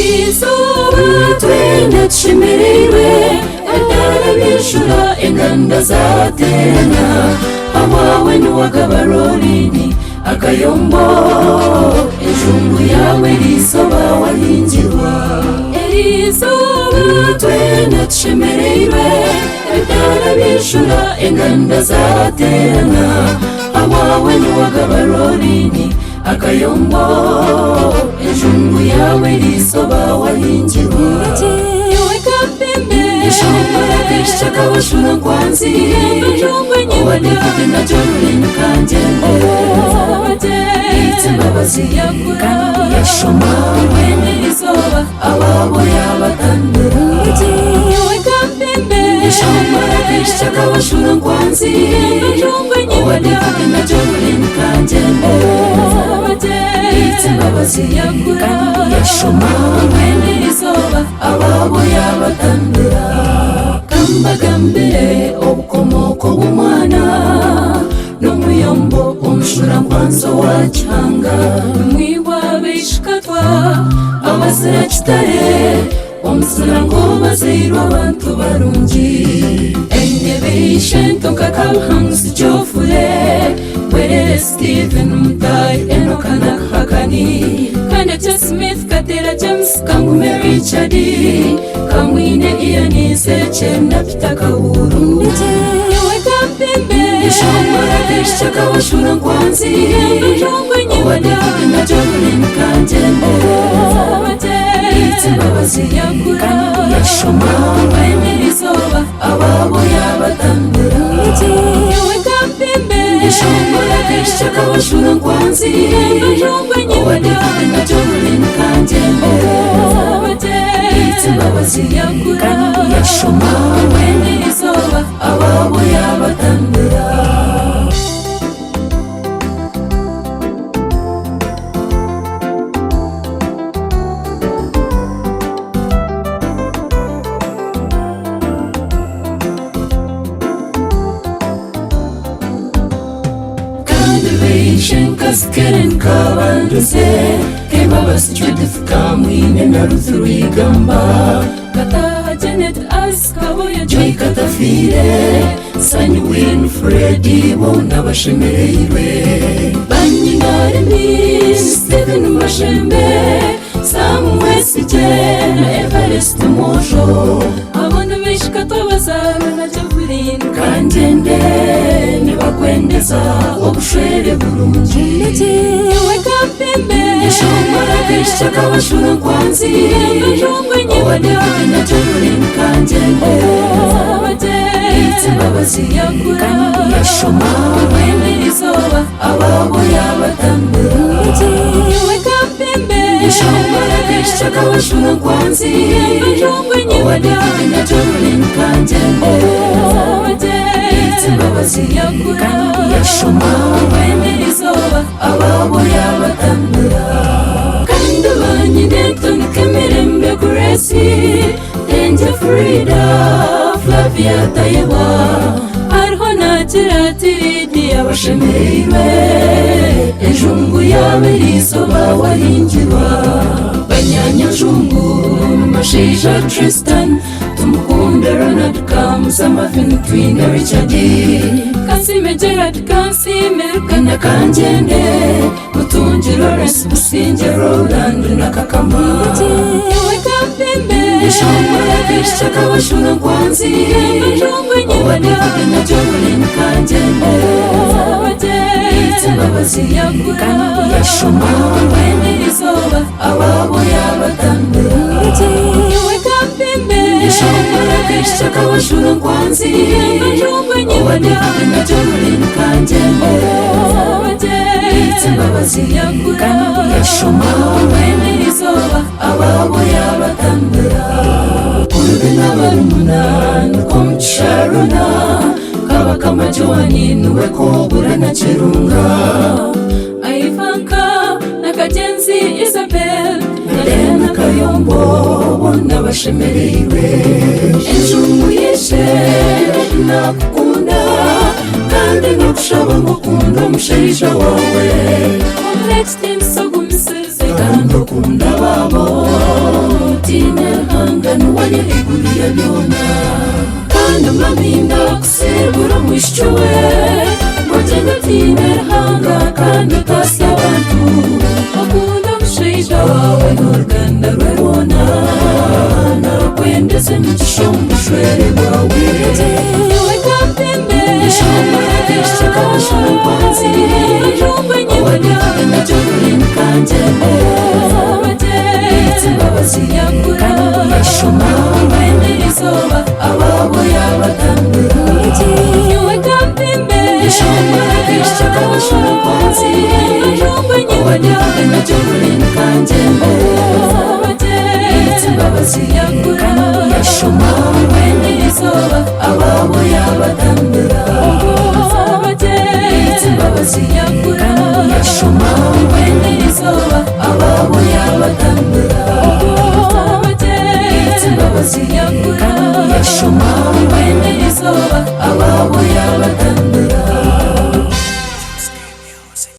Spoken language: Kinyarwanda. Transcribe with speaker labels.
Speaker 1: erizuba twena tushemereirwe endara bishura enganda zaterana abawe niwagabarorini akayombo ejungu yawe risoba wahingirwa erizuba twena tushemereirwe endara bishura enganda zaterana abawe niwagabarorini akayombo ejungu yawe risoba wahingirwa ishambara kishaka washura kwanzi owadifite na jorulin kanjende itsimbabazi kandi yashoma ababo yabatandira ishambara kishaka washura kwanzi owadifite na jorulin kanjende itsimbabazi kandi yashoma ababo yabatandira kambagambire obukomoko bw'umwana n'umuyombo umushura kwanza wacyanga n'umwiwa bishikatwa abazira kitare omusira ngo bazirwa abantu barungi entebe y'ishento nk'akabuhanguzi cyofure werere Steven Mutayi Enoka na Hakani Kandacha Smith Katera James Kangume Richard Kamwine Iyanize Chenda Pita Kahuru ishambara kishaka washura kwanzi owadifite na jorulin kanjende itsimbabazi kandi yashoma ababo yabatandira ishambara kishaka washura kwanzi owadifite na jorulin kanjende itsimbabazi kandi yashoma ababo yabatandira Kaskeren kabanduze kemabasi Judith Kamwine na Ruth Rwigamba Kataha Janet Askaboya Joy Katafire Sanyu Winfredi bo n'abashemereirwe Banyingarimi Stephen Mashembe Samuel Sije na Everest Mojo abona bishikatwa bazana na Jovulin kanjende nibakwendeza obushwere burungi ishambara kishaka washura kwanzi owadifite na jorulin kanjende itsimbabazi kandi yashoma ababo yabatandira ishambara kishaka washura kwanzi owadifite na jorulin kanjende itsimbabazi kandi yashoma ababo yabatandira kandi banyinetoni kemirembe kuresi Denje Frida Flavia Tayewa hariho nagira tiridi abashemereirwe ejungu yawe risoba wahingirwa banyanyajungu Mashisha Tristan tumukunde Ronald Kamusamavin Twine Richard Kasime Gerard Kasime Rukana Kanjende Mutunji Lawrence Businje Roland na Kakama ishambara kishaka washura kwanzi owadifite na jorulin kanjende itsimbabazi kandi yashoma ababo yabatandira ishambara kishaka washura kwanzi owadifite na jorulin kanjende itsimbabazi kandi yashoma ababo yabatandira Urubi n'abarumunani ko mu Sharona kabaka majowani nuwe kobura na Kirunga Aivanka na Kajenzi Isabel na Kayombo n'abashemereirwe ejungu yishe nakukunda kandi nakushaba ngukunda umushaija wawe Next time so gumisize kandi ukunda babo tina hangano wanye iguriya byona kandi maminda kusebura mwishuwe mwajenga tina hanga kandi utasi abantu akunda mshida wawe n'uruganda rwerona narakwendeze mukishombo shwere wawe weka pembe nishoma kishaka washona kwanzi awadifuga na jolin kanjebe itsimbabazi yakura yashoma wende izoba ababo yabatambura weka pembe nishoma kishaka washona kwanzi awadifuga na jolin kanjebe itsimbabazi yakura yashoma wende izoba ababo yabatambura itsimbabazi yakura yashoma wende izoba ababo yabatambura itsimbabazi yakura yashoma wende izoba ababo yabatambura